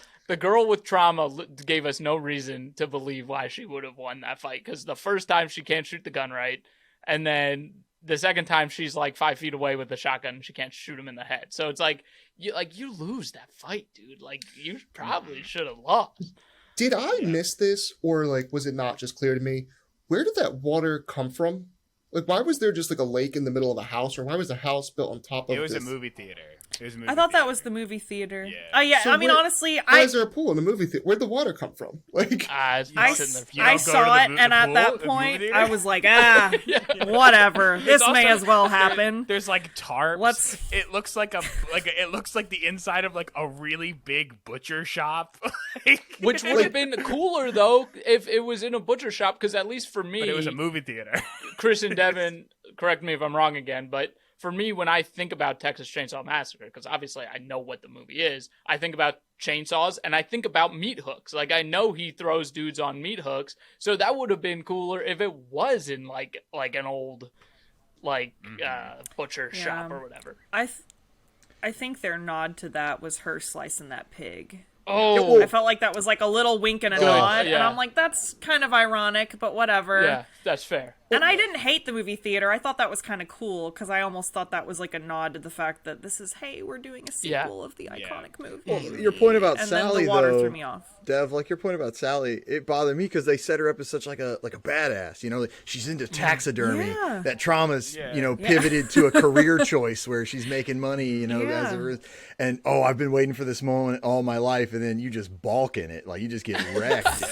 with trauma gave us no reason to believe why she would have won that fight, because the first time she can't shoot the gun right, and then the second time she's like 5 feet away with the shotgun and she can't shoot him in the head. So it's like you lose that fight, dude. Like you probably should have lost. Did I miss this, or like was it not just clear to me? Where did that water come from? Like, why was there just like a lake in the middle of a house, or why was the house built on top of It was this? a movie theater. I thought that was the movie theater. Yeah. Yeah. So I mean, where- honestly, Why is there a pool in the movie theater? Where'd the water come from? Like, I You don't go saw to it, the and pool at at that the point, movie theater? I was like, whatever. This may as well happen. There's like tarps. Let's- It looks like it looks like the inside of like a really big butcher shop. Like- Which would have been cooler though if it was in a butcher shop, because at least for me, but it was a movie theater. Chris and Devin, correct me if I'm wrong again, but for me, when I think about Texas Chainsaw Massacre, because obviously I know what the movie is, I think about chainsaws and I think about meat hooks. Like I know he throws dudes on meat hooks, so that would have been cooler if it was in like an old butcher shop or whatever. I think their nod to that was her slicing that pig. Oh, I felt like that was like a little wink and a nod, and I'm like, that's kind of ironic, but whatever. yeah, that's fair. And I didn't hate the movie theater. I thought that was kind of cool, because I almost thought that was like a nod to the fact that this is, hey, we're doing a sequel of the iconic movie. Well, your point about and Sally, then the water though, threw me off. Dev, like your point about Sally, it bothered me because they set her up as such like a badass. You know, like, she's into taxidermy. Yeah. That trauma's pivoted to a career choice where she's making money. You know, and I've been waiting for this moment all my life, and then you just balk in it, like you just get wrecked.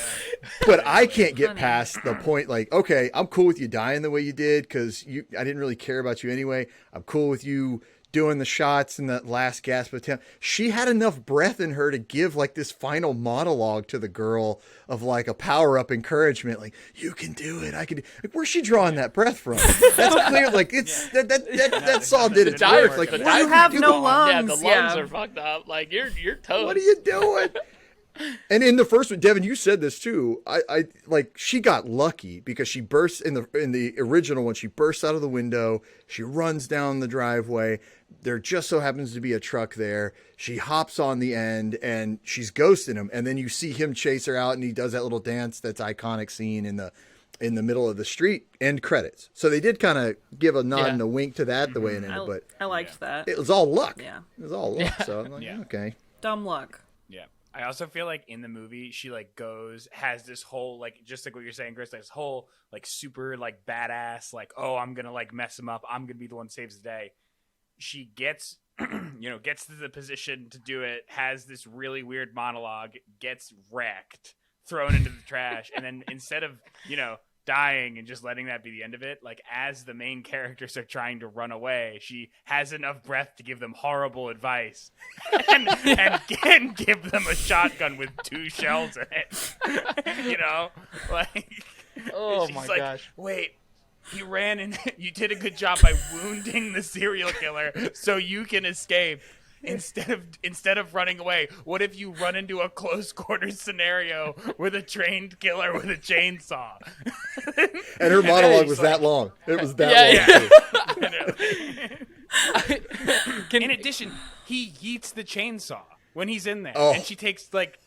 But I can't get past the point, like, okay, I'm cool with you dying the way you did because I didn't really care about you anyway. I'm cool with you doing the shots and that last gasp of attempt. She had enough breath in her to give like this final monologue to the girl of like a power up encouragement, like, you can do it. I can. Like, where's she drawing that breath from? That's clear. Like it's that saw did its work. Like, the what you are have doing? no lungs. Yeah, the lungs are fucked up. Like you're toast. What are you doing? And in the first one, Devin, you said this too. I like she got lucky because she bursts in the original one. She bursts out of the window. She runs down the driveway. There just so happens to be a truck there. She hops on the end and she's ghosting him. And then you see him chase her out, and he does that little dance that's iconic scene in the middle of the street. End credits. So they did kind of give a nod and a wink to that the way it ended, but I liked that. it was all luck. Yeah. It was all luck. So I'm like, okay. Dumb luck. Yeah. I also feel like in the movie, she like has this whole, like, just like what you're saying, Chris, this whole like super like badass, like, oh, I'm going to like mess him up. I'm going to be the one who saves the day. She gets, gets to the position to do it, has this really weird monologue, gets wrecked, thrown into the trash. And then instead of, dying and just letting that be the end of it, like as the main characters are trying to run away, she has enough breath to give them horrible advice and give them a shotgun with 2 shells in it. Like, Oh she's my like, gosh. wait, you ran and you did a good job by wounding the serial killer so you can escape. Instead of running away, what if you run into a close quarters scenario with a trained killer with a chainsaw? And her monologue was that long. It was that long. In addition, he yeets the chainsaw when he's in there, Oh. and she takes like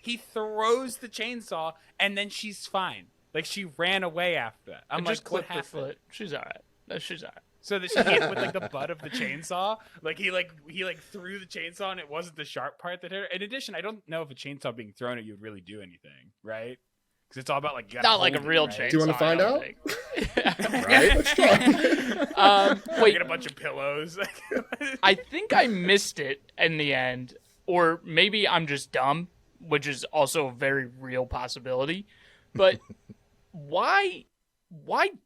he throws the chainsaw, and then she's fine. Like she ran away after that. I'm Just like, what clip her happened? foot. She's all right. No, she's all right. So that she hit with like the butt of the chainsaw. Like he threw the chainsaw and it wasn't the sharp part that hit her. In addition, I don't know if a chainsaw being thrown at you would really do anything, right? Because it's all about like you gotta Not like a hold it, real right? chainsaw. Do you want to find I don't out? think. Right? Let's try. Wait, Get a bunch of pillows. I think I missed it in the end, or maybe I'm just dumb, which is also a very real possibility. But why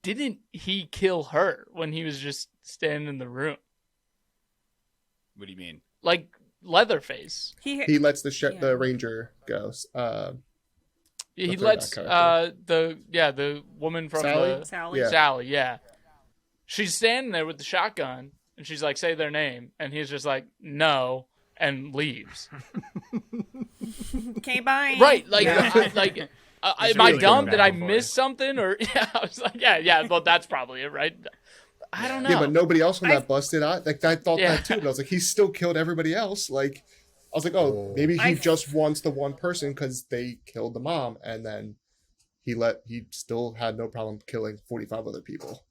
didn't he kill her when he was just standing in the room? What do you mean? Like Leatherface. He lets the ranger go. He third lets character. the woman from Sally? the Sally. Yeah. Sally, yeah. She's standing there with the shotgun, And she's like, say their name. And he's just like, no, and leaves. Okay, bye. Right. Like, Yeah. am I really dumb? good Did I metaphor. miss something? Or, yeah, I was like, yeah, well, that's probably it, right? I don't know. Yeah, but nobody else on that bus did. I thought Yeah. that too, but I was like, he still killed everybody else. Like, I was like, oh, maybe he I- just wants the one person because they killed the mom, and then he still had no problem killing 45 other people.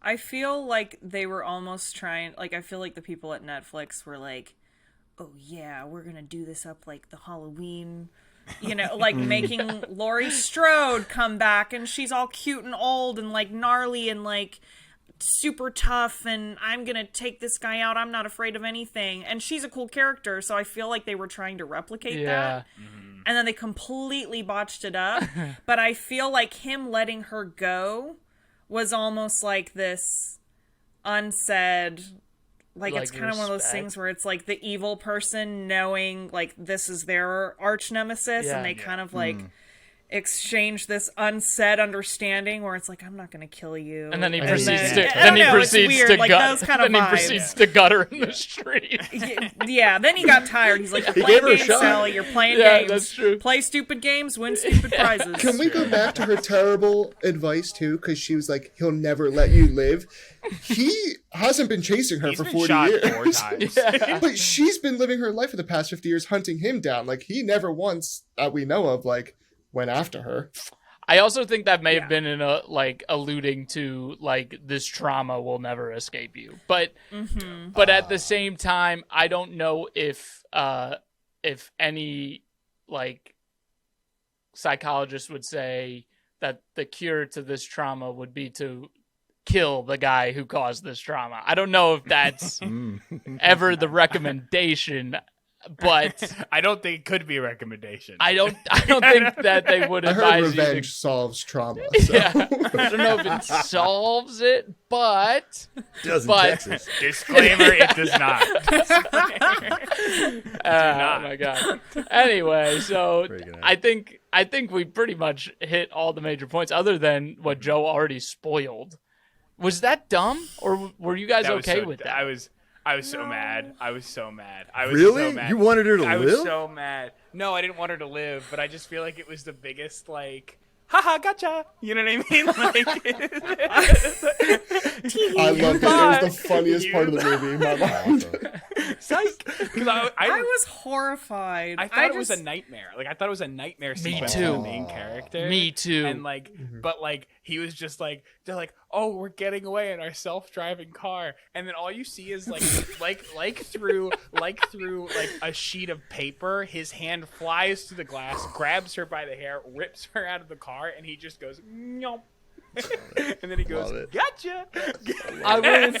I feel like they were almost trying, like, I feel like the people at Netflix were like, oh yeah, we're gonna do this up like the Halloween, like making Laurie Strode come back, and she's all cute and old and like gnarly and like super tough, and I'm gonna take this guy out, I'm not afraid of anything, and she's a cool character, so I feel like they were trying to replicate that. And then they completely botched it up. But I feel like him letting her go was almost like this unsaid, like it's kind of one of those respect. things where it's like the evil person knowing like this is their arch nemesis, Yeah. and they kind of like exchange this unsaid understanding where it's like, I'm not gonna kill you, And then he And proceeds then- to I don't know, it's weird, like, gut. those kind of Then he vibes. proceeds to gut her in the street. Yeah, then he got tired. He's like, you're gave playing her a games, shot. Sally. You're playing Yeah, games. that's true. Play stupid games, win stupid prizes. Can we go back to her terrible advice too? Because she was like, he'll never let you live. He hasn't been chasing her He's for been 40 shot years. 4 times. But she's been living her life for the past 50 years hunting him down. Like, he never once, that we know of, like, went after her. I also think that may Yeah. have been in a alluding to like this trauma will never escape you. But at the same time, I don't know if any like psychologist would say that the cure to this trauma would be to kill the guy who caused this trauma. I don't know if that's ever the recommendation, but I don't think it could be a recommendation. I don't think that they would I heard advise you to revenge solves trauma. So. Yeah, I don't know if it solves it, but Does in But- Texas. Disclaimer: it does not. oh my god. Anyway, so Very good. I think we pretty much hit all the major points, other than what Joe already spoiled. Was that dumb, or were you guys That was okay so- with that? I was so mad. I was so mad. I was Really? so mad. You wanted her to I live? was so mad. No, I didn't want her to live, but I just feel like it was the biggest, like, haha, gotcha. You know what I mean? Like, I loved it. It was the funniest You part of the movie in my mind. psych. 'Cause I was horrified. I thought it was a nightmare. Like, I thought it was a nightmare sequence for too. the main character. Me too. And like, but like, he was just like, they're like, oh, we're getting away in our self-driving car, and then all you see is like, like through a sheet of paper, his hand flies through the glass, grabs her by the hair, rips her out of the car, and he just goes, nyomp. And then he goes, Love it. gotcha. I was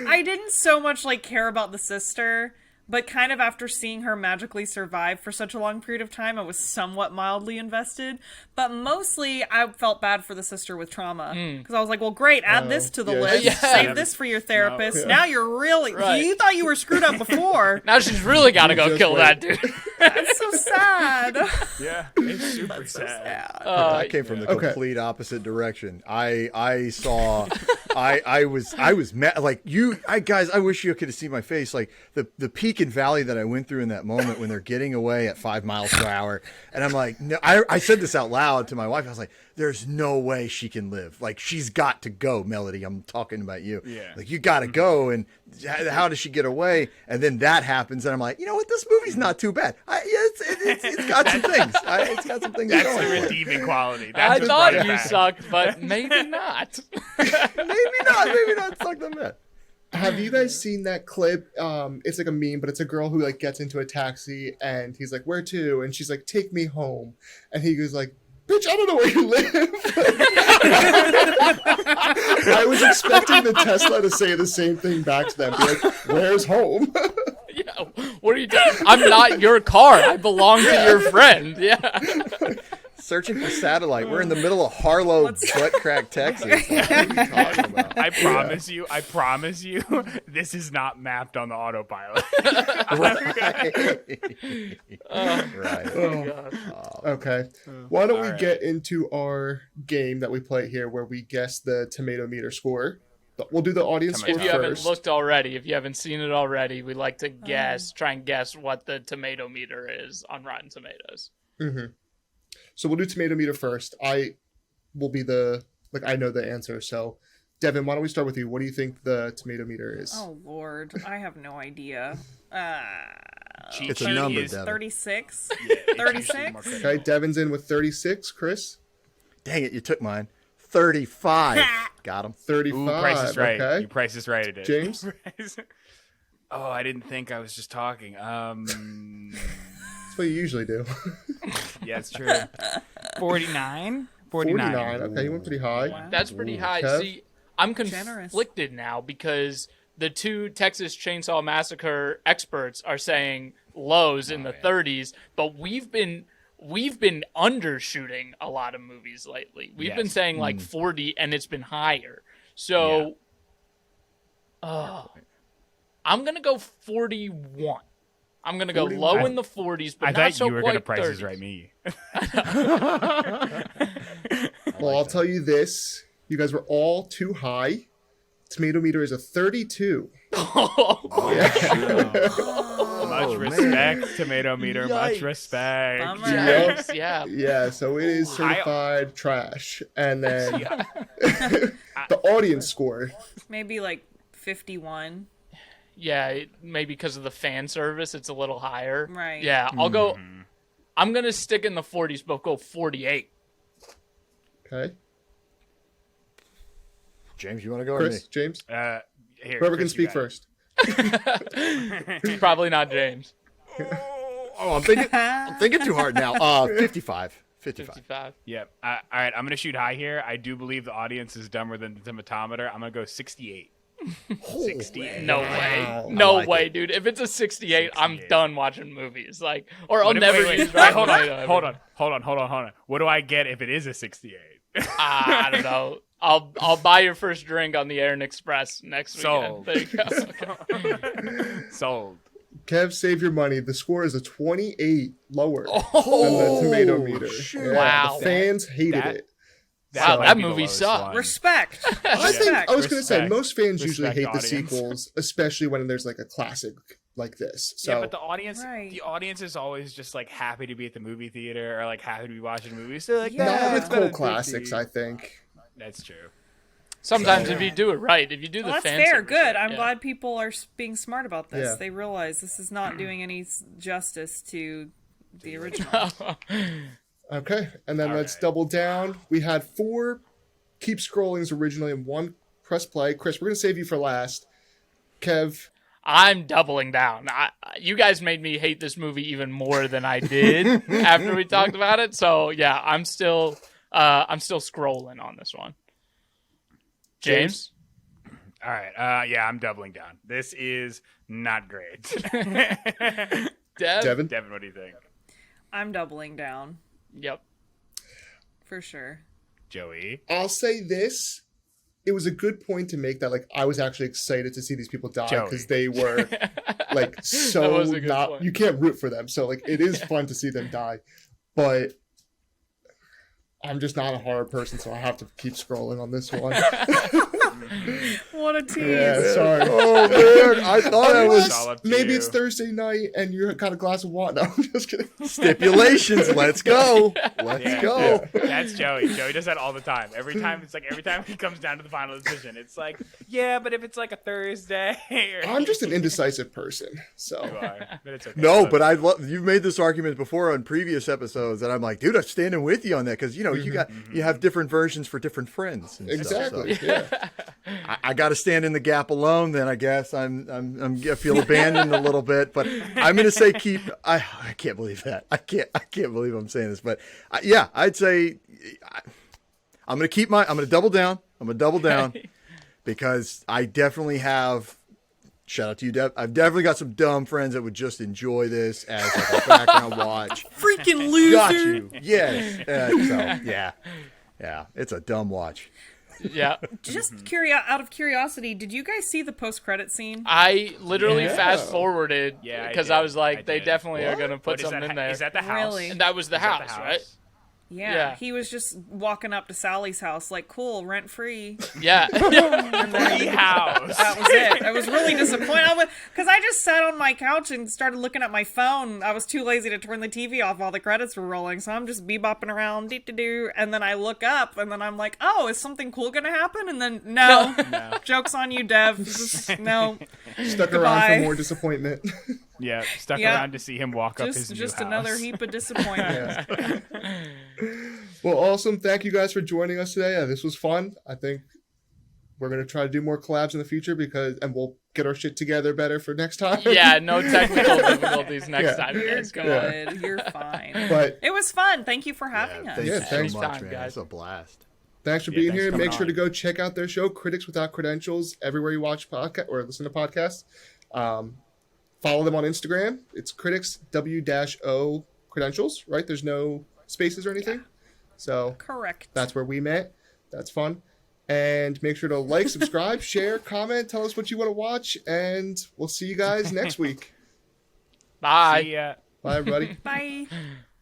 I didn't so much like care about the sister, but kind of after seeing her magically survive for such a long period of time, I was somewhat mildly invested. But mostly, I felt bad for the sister with trauma, because I was like, "Well, great, add this to the yeah, list. yeah. Save this for your therapist. No. Now you're really Right. you thought you were screwed up before. now she's really got to go Just kill wait. that dude. That's so sad." Yeah, it's super sad. I came from the Okay. complete opposite direction. I saw, I was mad. Like guys, I wish you could have seen my face. Like the peak and valley that I went through in that moment when they're getting away at 5 miles per hour, and I'm like, no. I said this out loud to my wife. I was like, there's no way she can live. Like, she's got to go, Melody. I'm talking about you. Yeah. Like, you got to go. And how does she get away? And then that happens, and I'm like, you know what? This movie's not too bad. It's got some things. It's got some things That's going the for it. redeeming quality. I That's what thought brought it you back. sucked, but maybe not. Maybe not. Suck them in. Have you guys seen that clip? It's like a meme, but it's a girl who like gets into a taxi and he's like, "Where to?" And she's like, "Take me home." And he goes like, "Bitch, I don't know where you live." I was expecting the Tesla to say the same thing back to them. Be like, "Where's home?" Yeah, what are you doing? I'm not your car. I belong to your friend. Yeah. Searching for satellite. We're in the middle of Harlow, butt crack, Texas. What are you talking about? I promise you, this is not mapped on the autopilot. Right. Okay. Why don't we Alright. get into our game that we play here where we guess the tomato meter score? We'll do the audience Tomato score If you haven't first. looked already, if you haven't seen it already, we like to try and guess what the tomato meter is on Rotten Tomatoes. So we'll do tomato meter first. I will be I know the answer. So, Devin, why don't we start with you? What do you think the tomato meter is? Oh Lord, I have no idea. It's a number, Devin. 36. It's 36. Okay, Devin's in with 36. Chris, Dang it, you took mine. 35. Got him. 35. Ooh, Price is right. Okay. You Price is right. It. James? Oh, I didn't think I was just talking. That's what you usually do. Yeah, it's true. 49. 49. Okay, you went pretty high. Wow. That's pretty high. Kev? See, I'm Generous. conflicted now because the two Texas Chainsaw Massacre experts are saying lows in the 30s, but we've been undershooting a lot of movies lately. We've been Yes. saying like 40 and it's been higher. So I'm going to go 41. I'm going to go 41. low in the 40s, but I not thought so you were going to quite Price 30s. is right me. Well, I'll tell you this. You guys were all too high. Tomato meter is a 32. Much respect, tomato meter. Much Yikes. respect. Bummer. Yep. Yeah. Yeah, so it is certified trash. And then the audience score. Maybe like 51. Yeah, maybe because of the fan service, it's a little higher. Right. Yeah, I'll go. I'm gonna stick in the 40s, but go 48. Okay. James, you want to go Chris, or James? Here, Whoever can Chris, you speak got it. first. Probably not James. Oh, I'm thinking too hard now. 55. 55. 55. Yep. All right, I'm going to shoot high here. I do believe the audience is dumber than the tomatometer. I'm going to go 68. 68. No Wow. way. No like way, it. dude. If it's a 68, I'm 68. done watching movies. Like, or I'll What if- never wait, use wait, Rotten Tomato ever. hold on. What do I get if it is a 68? I don't know. I'll buy your first drink on the Air and Express next Sold. weekend. There you go. Sold. Kev, save your money. The score is a 28 lower than Oh, the tomato meter. shoot. Yeah, Wow. the fans hated That- it. Wow, might that be the movie lowest sucked. one. Respect. I think I was going to say Respect. most fans usually Respect hate the audience. sequels, especially when there's like a classic like this. So Yeah, but the audience is always just like happy to be at the movie theater or like happy to be watching movies. So like, Yeah. not nah, with it's better cult than classics, 50. I think. That's true. Sometimes if you do it right, if you do the Well, that's fan fair. service Good. right, I'm yeah. glad people are being smart about this. Yeah. They realize this is not doing any justice to the original. Okay, and then let's right. double down. We had 4 keep scrollings originally and 1 press play. Chris, we're going to save you for last. Kev, I'm doubling down. You guys made me hate this movie even more than I did after we talked about it. So yeah, I'm still scrolling on this one. James? All right. Yeah, I'm doubling down. This is not great. Devin. Devin, what do you think? I'm doubling down Yep. for sure. Joey? I'll say this. It was a good point to make that, like, I was actually excited to see these people die Joey. because they were, like, so That was a good not, point. you can't root for them. So, like, it is fun to see them die. But I'm just not a horror person, so I have to keep scrolling on this one. What a tease. Yeah, sorry. Oh, man. I thought I was. all up to Maybe you. it's Thursday night and you got a glass of wine. No, I'm just kidding. Stipulations. Let's go. Let's Yeah, go. That's Joey. Joey does that all the time. Every time he comes down to the final decision, it's like, yeah, but if it's like a Thursday, or I'm just an indecisive person. So, you are, but it's okay. No, Look, but you've made this argument before on previous episodes, and I'm like, dude, I'm standing with you on that because you have different versions for different friends. And exactly. Stuff, so Yeah. I got to stand in the gap alone. Then I guess I feel abandoned a little bit, but I'm going to say keep. I can't believe that. I can't believe I'm saying this, but yeah, I'd say I'm going to double down. I'm going to double down because I definitely have shout out to you, Dev. I've definitely got some dumb friends that would just enjoy this as like a background watch. Freaking loser. Got you. Yes. Yeah. It's a dumb watch. Yeah. Just out of curiosity, did you guys see the post-credit scene? I literally fast forwarded because I was like, they did. definitely are going to put Is something that, in there. is that the house? Really? And that was the Is that house, right? Yeah, he was just walking up to Sally's house like, cool, rent-free. Yeah. Free house. That was it. I was really disappointed because I just sat on my couch and started looking at my phone. I was too lazy to turn the TV off while the credits were rolling, so I'm just bebopping around, and then I look up, and then I'm like, oh, is something cool gonna happen? And then, no. Joke's on you, Dev. No. Stuck around Goodbye. for more disappointment. Yeah, stuck Yeah. around to see him walk up his new Just house. another heap of disappointment. Well, awesome. Thank you guys for joining us today. This was fun. I think we're going to try to do more collabs in the future and we'll get our shit together better for next time. Yeah, no technical difficulties next time, You're guys. Come on. good. You're fine. But It was fun. Thank you for having us. Thank you thanks. so much, Anytime, man. guys. It's a blast. thanks for Yeah, being thanks here. for Make coming sure to on. go check out their show, Critics Without Credentials, everywhere you watch podcast or listen to podcasts. Follow them on Instagram. It's Critics W-O Credentials, right? There's no spaces or anything. So Correct. that's where we met. That's fun. And make sure to like, subscribe, share, comment, tell us what you want to watch, and we'll see you guys next week. Bye. See ya. Bye, everybody. Bye.